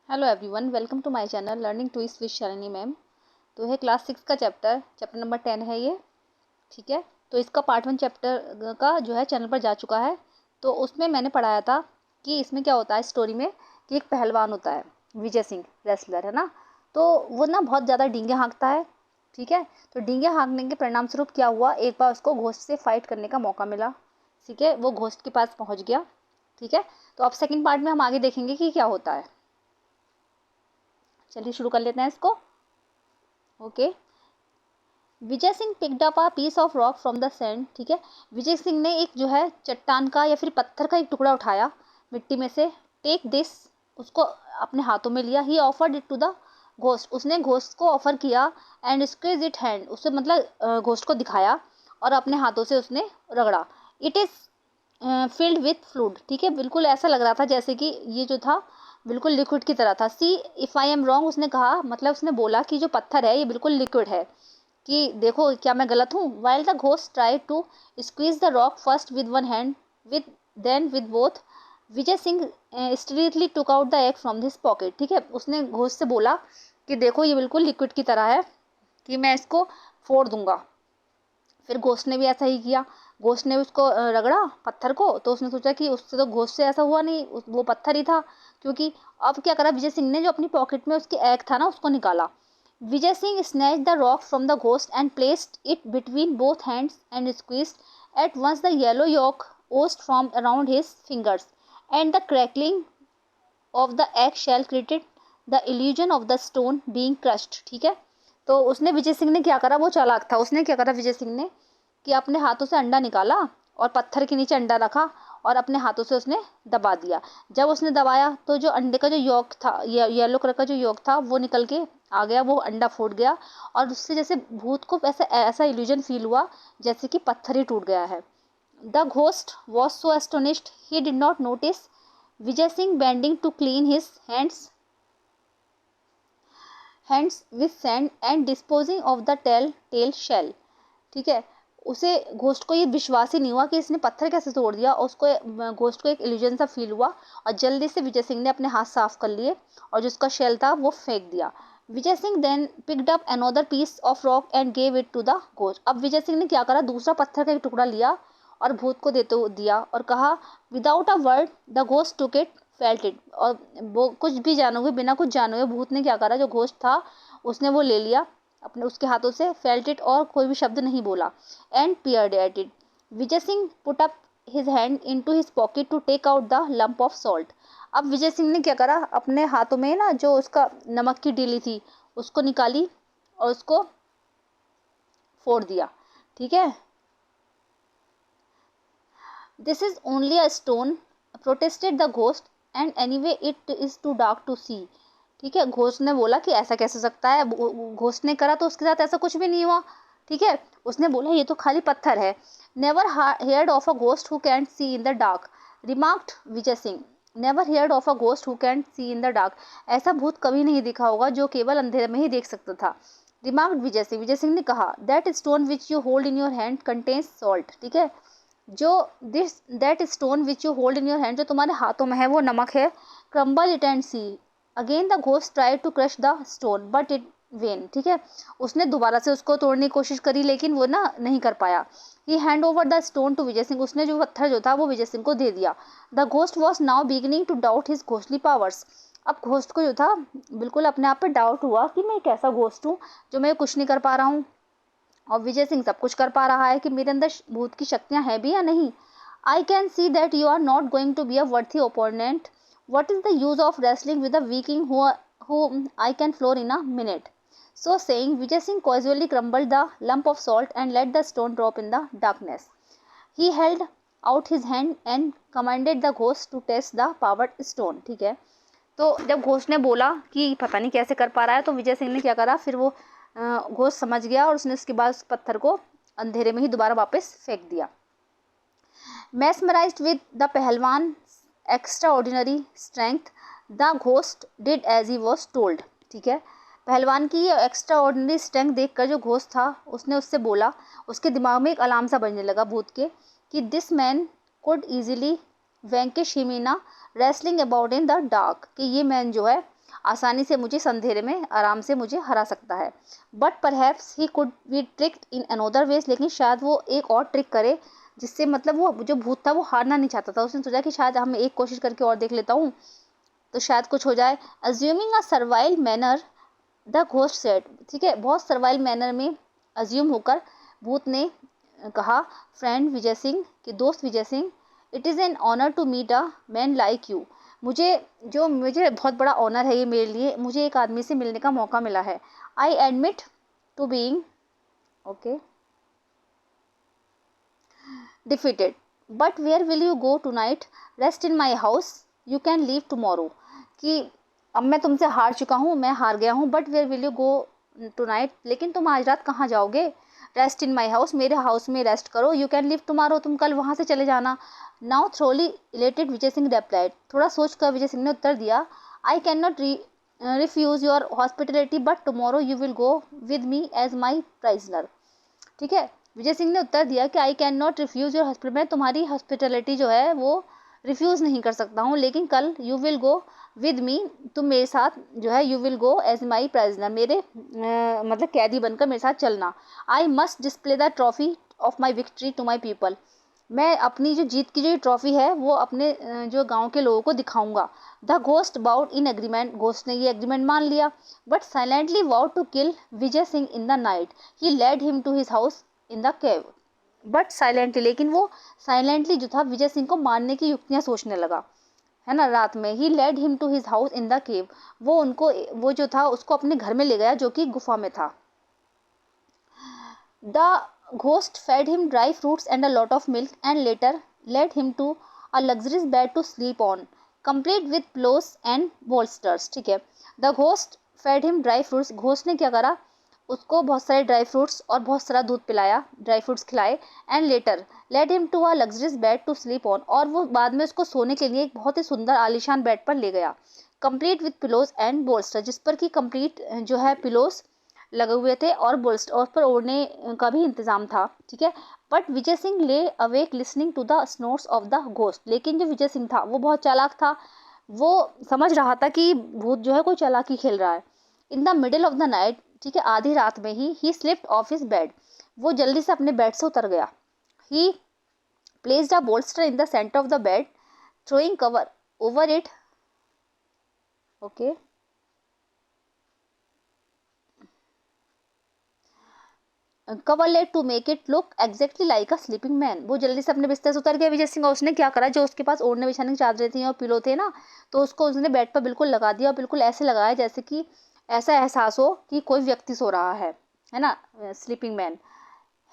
Hello everyone, welcome to my channel learning to with Shalini ma'am. तो है class 6 का chapter number 10 है ये। ठीक है, तो इसका पार्ट 1 चैप्टर का जो है चैनल पर जा चुका है। तो उसमें मैंने पढ़ाया था कि इसमें क्या होता है स्टोरी में कि एक पहलवान होता है, विजय सिंह रेसलर है ना। तो वो ना बहुत ज़्यादा डींगे हाँकता है। ठीक है, तो डींगे हाँकने के परिणाम स्वरूप क्या हुआ, एक बार उसको घोस्ट से फाइट करने का मौका मिला। ठीक है, वो घोस्ट के पास पहुँच गया। ठीक है, तो अब सेकेंड पार्ट में हम आगे देखेंगे कि क्या होता है। चलिए शुरू कर लेते हैं इसको। Okay, Vijay Singh picked up a piece of rock from the sand. ठीक है, विजय सिंह ने एक जो है चट्टान का या फिर पत्थर का एक टुकड़ा उठाया मिट्टी में से। टेक दिस, उसको अपने हाथों में लिया। He offered it to the ghost, उसने घोस्ट को ऑफर किया। एंड स्क्वीज इट हैंड, उससे मतलब घोस्ट को दिखाया और अपने हाथों से उसने रगड़ा। It is filled with fluid. ठीक है, बिल्कुल ऐसा लग रहा था जैसे कि ये जो था बिल्कुल लिक्विड की तरह था। सी इफ़ आई एम रॉन्ग, उसने कहा, मतलब उसने बोला कि जो पत्थर है ये बिल्कुल लिक्विड है, कि देखो क्या मैं गलत हूँ। While the ghost try to squeeze the rock first with one hand with then with both, Vijay Singh stealthily took out the egg from this pocket. ठीक है, उसने घोस्ट से बोला कि देखो ये बिल्कुल लिक्विड की तरह है, कि मैं इसको फोड़ दूंगा। फिर घोस्ट ने भी ऐसा ही किया। घोस्ट ने उसको रगड़ा पत्थर को, तो उसने सोचा कि उससे तो घोस्ट से ऐसा हुआ नहीं, वो पत्थर ही था। क्योंकि अब क्या करा विजय सिंह ने, जो अपनी पॉकेट में उसके एग था ना उसको निकाला। Vijay Singh snatch the rock from the ghost and placed it between both hands and squeezed at once the yellow yolk oozed from around his fingers and the crackling of the egg shell created the illusion of the stone being crushed। ठीक है, तो उसने विजय सिंह ने क्या करा, वो चालाक था। उसने क्या करा विजय सिंह ने कि अपने हाथों से अंडा निकाला और पत्थर के नीचे अंडा रखा और अपने हाथों से उसने दबा दिया। जब उसने दबाया तो जो अंडे का जो यॉक था, येलो कलर का जो यॉक था, वो निकल के आ गया, वो अंडा फूट गया। और उससे जैसे भूत को ऐसा ऐसा इल्यूजन फील हुआ जैसे कि पत्थर ही टूट गया है। The ghost was so astonished he did not notice Vijay Singh bending to clean his hands with sand and disposing of the tell shell. ठीक है, उसे घोस्ट को ये विश्वास ही नहीं हुआ कि इसने पत्थर कैसे तोड़ दिया। उसको घोस्ट को एक इल्यूजन सा फील हुआ और जल्दी से विजय सिंह ने अपने हाथ साफ कर लिए और जिसका शेल था वो फेंक दिया। Vijay Singh then picked up another piece of rock and gave it to the ghost. अब विजय सिंह ने क्या करा, दूसरा पत्थर का एक टुकड़ा लिया और भूत को देते दिया और कहा, without a word the ghost took it felt it. और वो कुछ भी जाने हुए, बिना कुछ जाने हुए भूत ने क्या करा, जो घोस्ट था उसने वो ले लिया अपने उसके हाथों से, फेल्ट इट, और कोई भी शब्द नहीं बोला। And peered at it. Vijay Singh put up his hand into his pocket to take out the lump of salt. अब विजय सिंह ने क्या करा, अपने हाथों में ना जो उसका नमक की डीली थी उसको निकाली और उसको फोड़ दिया। ठीक है, this is only a stone protested the ghost and anyway it is too dark to see. ठीक है, घोस्ट ने बोला कि ऐसा कैसे हो सकता है, घोस्ट ने करा तो उसके साथ ऐसा कुछ भी नहीं हुआ। ठीक है, उसने बोला ये तो खाली पत्थर है। Never heard of a ghost who cantt C in the dark, remarked Vijay Singh. Never heard of a ghost who cantt C in the dark, ऐसा भूत कभी नहीं दिखा होगा जो केवल अंधेरे में ही देख सकता था। रिमार्क्ड विजय सिंह, विजय सिंह ने कहा, that stone which you hold in your hand contains salt. ठीक है, जो this that stone which you hold in your hand, जो तुम्हारे हाथों में है वो नमक है। Crumble it and see. Again the ghost try to crush the stone but it vain. ठीक है, उसने दोबारा से उसको तोड़ने की कोशिश करी लेकिन वो ना नहीं कर पाया। He hand over the stone to Vijay Singh, उसने जो पत्थर जो था वो विजय सिंह को दे दिया। The ghost was now beginning to doubt his ghostly powers. अब घोस्ट को जो था बिल्कुल अपने आप पे डाउट हुआ कि मैं एक ऐसा घोस्ट हूँ जो मैं कुछ नहीं कर पा रहा हूँ और विजय सिंह सब कुछ कर पा रहा है, कि मेरे अंदर भूत की शक्तियाँ हैं भी या नहीं। I can see that you are not going to be a worthy opponent. What is the use of wrestling with a weakling who I can floor in a minute. So saying, Vijay Singh casually crumbled the lump of salt and let the stone drop in the darkness. He held out his hand and commanded the ghost to test the powered stone. ठीक है, तो जब ghost ने बोला कि पता नहीं कैसे कर पा रहा है, तो विजय सिंह ने क्या करा, फिर वो घोस्ट समझ गया और उसने उसके बाद उस पत्थर को अंधेरे में ही दोबारा वापस फेंक दिया। Mesmerized with the पहलवान's extraordinary strength, the ghost did as he was told. ठीक है, पहलवान की ये एक्स्ट्रा ऑर्डिनरी स्ट्रेंथ देखकर जो घोस्ट था उसने उससे बोला, उसके दिमाग में एक अलार्म सा बजने लगा भूत के, कि this man could easily vanquish him in a wrestling about in the dark, कि ये मैन जो है आसानी से मुझे इस अंधेरे में आराम से मुझे हरा सकता है। But perhaps he could be tricked in another ways, लेकिन शायद वो एक और ट्रिक करे जिससे मतलब वो जो भूत था वो हारना नहीं चाहता था। उसने सोचा कि शायद हम एक कोशिश करके और देख लेता हूँ तो शायद कुछ हो जाए। Assuming a servile manner the ghost said, ठीक है, बहुत सर्वाइल मैनर में अज्यूम होकर भूत ने कहा, फ्रेंड विजय सिंह, कि दोस्त Vijay Singh, it is an honour to meet a man like you, मुझे बहुत बड़ा ऑनर है ये मेरे लिए, मुझे एक आदमी से मिलने का मौका मिला है। I admit to being okay defeated, but where will you go tonight, rest in my house, you can leave tomorrow, कि अब मैं तुमसे हार चुका हूँ, मैं हार गया हूँ, but where will you go tonight, लेकिन तुम आज रात कहाँ जाओगे, रेस्ट इन माई हाउस, मेरे हाउस में रेस्ट करो, यू कैन लीव टुमारो, तुम कल वहाँ से चले जाना। Now thoroughly elated Vijay Singh replied, थोड़ा सोच कर विजय सिंह ने उत्तर दिया, I can not refuse your hospitality, but tomorrow you will go with me as my prisoner, ठीक है। विजय सिंह ने उत्तर दिया कि आई can not refuse your hospital, मैं तुम्हारी हॉस्पिटलिटी जो है वो रिफ्यूज़ नहीं कर सकता हूँ, लेकिन कल you will go with me, तुम मेरे साथ जो है, you will go as my prisoner, मेरे मतलब कैदी बनकर मेरे साथ चलना। I must display the trophy of my victory to my people, मैं अपनी जो जीत की जो ट्रॉफी है वो अपने जो गांव के लोगों को दिखाऊंगा। The ghost bowed in agreement, ghost ने ये एग्रीमेंट मान लिया, but silently vowed to kill Vijay Singh in the night, he led him to his house in the cave, but silently, लेकिन वो साइलेंटली जो था विजय सिंह को मारने की युक्तियां सोचने लगा, है ना, रात में। He led him to his house in the cave, वो जो था उसको अपने घर में ले गया जो कि गुफा में था। The ghost fed him dry fruits and a lot of milk and later led him to a luxurious bed to sleep on, complete with pillows and bolsters, ठीक है। The ghost fed him dry fruits, ghost ने क्या करा, उसको बहुत सारे dry fruits और बहुत सारा दूध पिलाया, ड्राई फ्रूट्स खिलाए, and later led him to a luxurious bed to sleep on, और वो बाद में उसको सोने के लिए एक बहुत ही सुंदर आलीशान बेड पर ले गया, complete with pillows and bolster, जिस पर कि कंप्लीट जो है पिलोस लगे हुए थे और बोल्स्टर और उस पर ओढ़ने का भी इंतजाम था, ठीक है। But Vijay Singh lay awake listening to the snores of the ghost, लेकिन जो विजय सिंह था वो बहुत चालाक था, वो समझ रहा था कि भूत जो है कोई चालाकी खेल रहा है। In the middle of the night, ठीक है, आधी रात में he slipped off his bed, वो जल्दी से अपने बेड से उतर गया। He placed a bolster in the centre of the bed, throwing cover over it, okay, coverlet to make it look exactly like a sleeping man, वो जल्दी से अपने बिस्तर से उतर गया विजय सिंह, और उसने क्या करा, जो उसके पास ओढ़ने बिछाने की चादरें थी और पिलो थे ना, तो उसको उसने बेड पर बिल्कुल लगा दिया, और बिल्कुल ऐसे लगाया जैसे कि ऐसा एहसास हो कि कोई व्यक्ति सो रहा है ना, sleeping man.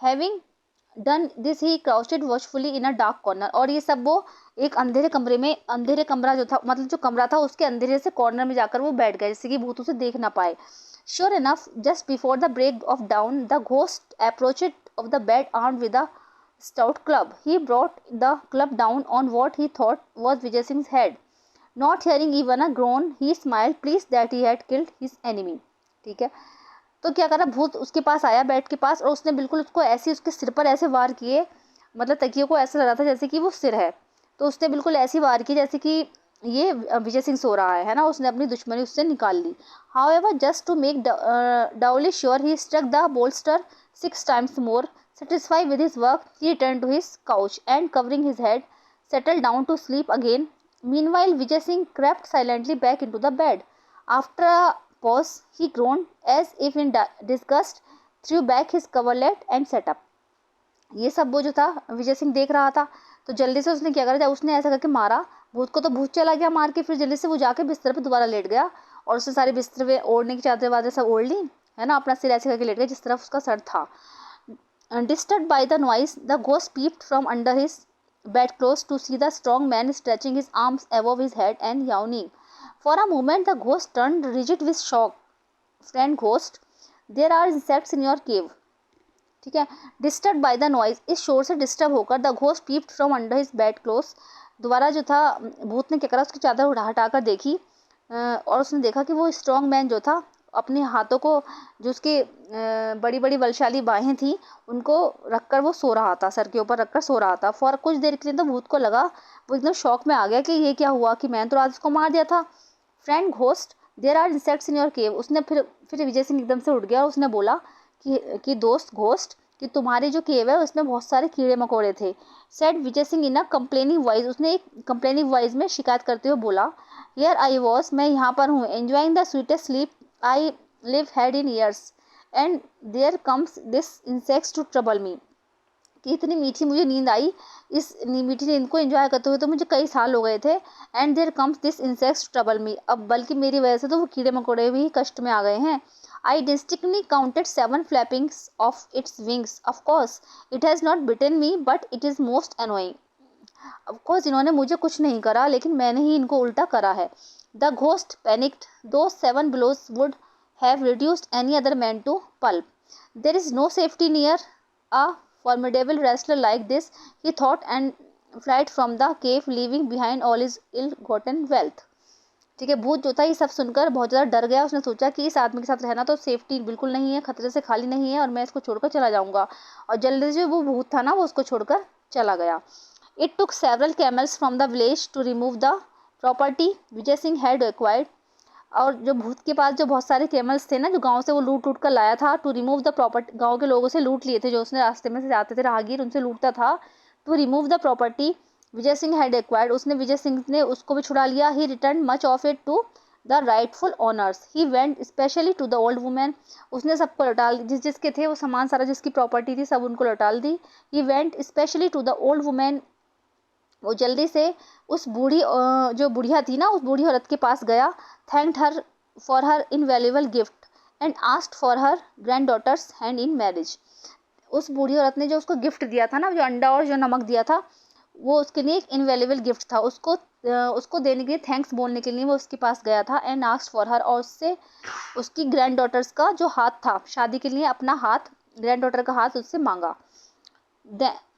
Having done this he crouched watchfully in a dark corner, और ये सब वो एक अंधेरे कमरे में, अंधेरे कमरा जो था, मतलब जो कमरा था उसके अंधेरे से कॉर्नर में जाकर वो बैठ गए, जैसे कि भूत उसे देख ना पाए। Sure enough, just before the break of dawn, the ghost approached of the bed armed with a stout club. He brought the club down on what he thought was Vijay Singh's head. Not hearing even a groan, he smiled, pleased that he had killed his enemy. ठीक है, तो क्या करा, भूत उसके पास आया bed के पास, और उसने बिल्कुल उसको ऐसे उसके सिर पर ऐसे वार किए, मतलब तकिए को ऐसा लगा था जैसे कि वो सिर है, तो उसने बिल्कुल ऐसी वार की जैसे कि ये विजय सिंह सो रहा है ना, उसने अपनी दुश्मनी उससे निकाल ली। However, just to make doubly sure, he struck the bolster 6 times more. Satisfied with his work, he returned to his couch and, covering his head, settled down to sleep again. Meanwhile, Vijay Singh crept silently back into the bed. After a pause, he groaned as if in disgust, threw back his coverlet and sat up. ये सब वो जो था विजय सिंह देख रहा था, तो जल्दी से उसने क्या करा, जब उसने ऐसा करके मारा भूत को, तो भूत चला गया मार के, फिर जल्दी से वो जाके बिस्तर पर दोबारा लेट गया, और उसने सारे बिस्तर पे ओढ़ने की चादरें वादरें सब ओढ़ ली, है ना, अपना सिर ऐसे करके लेट गया जिस तरफ उसका सर था। Disturbed by the noise, the ghost peeped from under his bed close to see the strong man stretching his arms above his head and yawning. For a moment the ghost turned rigid with shock, friend ghost, there are insects in your cave, ठीक है। Disturb by the noise, इस शोर से disturb होकर, the ghost peeped from under his bed close, दोबारा जो था भूत ने क्या करा, उसकी चादर हटाकर देखी, और उसने देखा कि वो स्ट्रॉन्ग मैन जो था अपने हाथों को, जो उसके बड़ी बड़ी बलशाली बाहें थी, उनको रखकर वो सो रहा था, सर के ऊपर रखकर सो रहा था। फॉर कुछ देर के लिए तो भूत को लगा, वो एकदम शॉक में आ गया कि ये क्या हुआ, कि मैंने तो रात इसको मार दिया था। Friend ghost, there are insects in your cave. उसने फिर विजय सिंह एकदम से उठ गया और उसने बोला कि दोस्त घोस्ट, कि तुम्हारी जो केव है उसमें बहुत सारे कीड़े मकोड़े थे। सेड विजय सिंह इन अ कंप्लेनिंग वॉइस। उसने एक कंप्लेनिंग वॉइस में शिकायत करते हुए बोला, हियर आई वॉज, मैं यहाँ पर हूँ, enjoying the sweetest sleep I live had in years and there comes this insects to trouble me. कि इतनी मीठी मुझे नींद आई, इस मीठी नींद को एंजॉय करते हुए तो मुझे कई साल हो गए थे। And there comes this insects trouble me, अब बल्कि मेरी वजह से तो वो कीड़े मकोड़े भी कष्ट में आ गए हैं। I distinctly counted 7 flappings of its wings, of course it has not bitten me but it is most annoying. Of course इन्होंने मुझे कुछ नहीं करा, लेकिन मैंने ही इनको उल्टा करा है। द घोस्ट पैनिक्ड, दो 7 blows would have reduced any other man to pulp. There is no safety near a formidable wrestler like this, he thought, and fled from the cave, leaving behind all his ill-gotten wealth. ठीक है, भूत जो था ये सब सुनकर बहुत ज़्यादा डर गया। उसने सोचा कि इस आदमी के साथ रहना तो सेफ्टी बिल्कुल नहीं है, खतरे से खाली नहीं है, और मैं इसको छोड़कर चला जाऊंगा। और जल्दी से वो भूत था ना, वो उसको छोड़कर चला गया। It took several camels from the village to remove the property Vijay Singh had acquired. और जो भूत के पास जो बहुत सारे कैमल्स थे ना, जो गांव से वो लूट कर लाया था, टू रिमूव द प्रॉपर्टी, गांव के लोगों से लूट लिए थे, जो उसने रास्ते में से जाते थे राहगीर, उनसे लूटता था। To remove the property Vijay Singh had acquired, उसने विजय सिंह ने उसको भी छुड़ा लिया। He return much of it to the rightful owners. He went specially to the old women, उसने सबको लौटा, जिसके थे वो सामान सारा, जिसकी प्रॉपर्टी थी, सब उनको लौटा दी। He went specially to the old women, वो जल्दी से उस बूढ़ी जो बुढ़िया थी ना, उस बूढ़ी औरत के पास गया। Thanked her for her invaluable gift and asked for her granddaughter's hand in marriage. उस बूढ़ी औरत ने जो उसको गिफ्ट दिया था ना, जो अंडा और जो नमक दिया था, वो उसके लिए एक इनवैल्यूएबल गिफ्ट था। उसको देने के लिए, थैंक्स बोलने के लिए वो उसके पास गया था। एंड आस्क्ड फॉर हर, और उससे उसकी ग्रैंड डॉटर्स का जो हाथ था, शादी के लिए अपना हाथ, ग्रैंड डॉटर का हाथ उससे मांगा।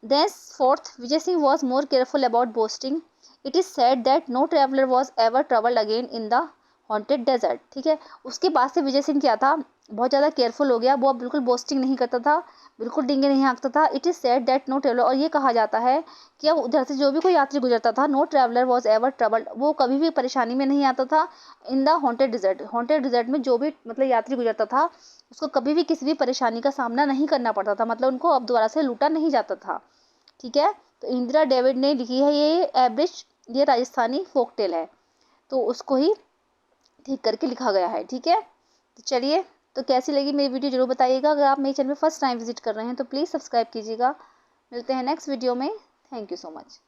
Thenceforth, Vijay Singh was more careful about boasting. It is said that no traveler was ever troubled again in the haunted desert. ठीक है, उसके बाद से विजय सिंह क्या था, बहुत ज़्यादा केयरफुल हो गया। वो अब बिल्कुल बोस्टिंग नहीं करता था, बिल्कुल डींगे नहीं हाँकता था। It is said that no traveller, और ये कहा जाता है कि अब उधर से जो भी कोई यात्री गुजरता था, no traveller was ever troubled, वो कभी भी परेशानी में नहीं आता था। In the haunted desert, haunted desert में जो भी मतलब यात्री गुजरता था, उसको कभी भी किसी भी परेशानी का सामना नहीं करना पड़ता था, मतलब उनको अब दोबारा से लूटा नहीं जाता था। ठीक है, तो इंदिरा डेविड ने लिखी है ये एवरेज, ये राजस्थानी फोक टेल है, तो उसको ही ठीक करके लिखा गया है। ठीक है, तो चलिए, तो कैसी लगी मेरी वीडियो जरूर बताइएगा। अगर आप मेरे चैनल में फर्स्ट टाइम विजिट कर रहे हैं तो प्लीज़ सब्सक्राइब कीजिएगा। मिलते हैं नेक्स्ट वीडियो में। Thank you so much.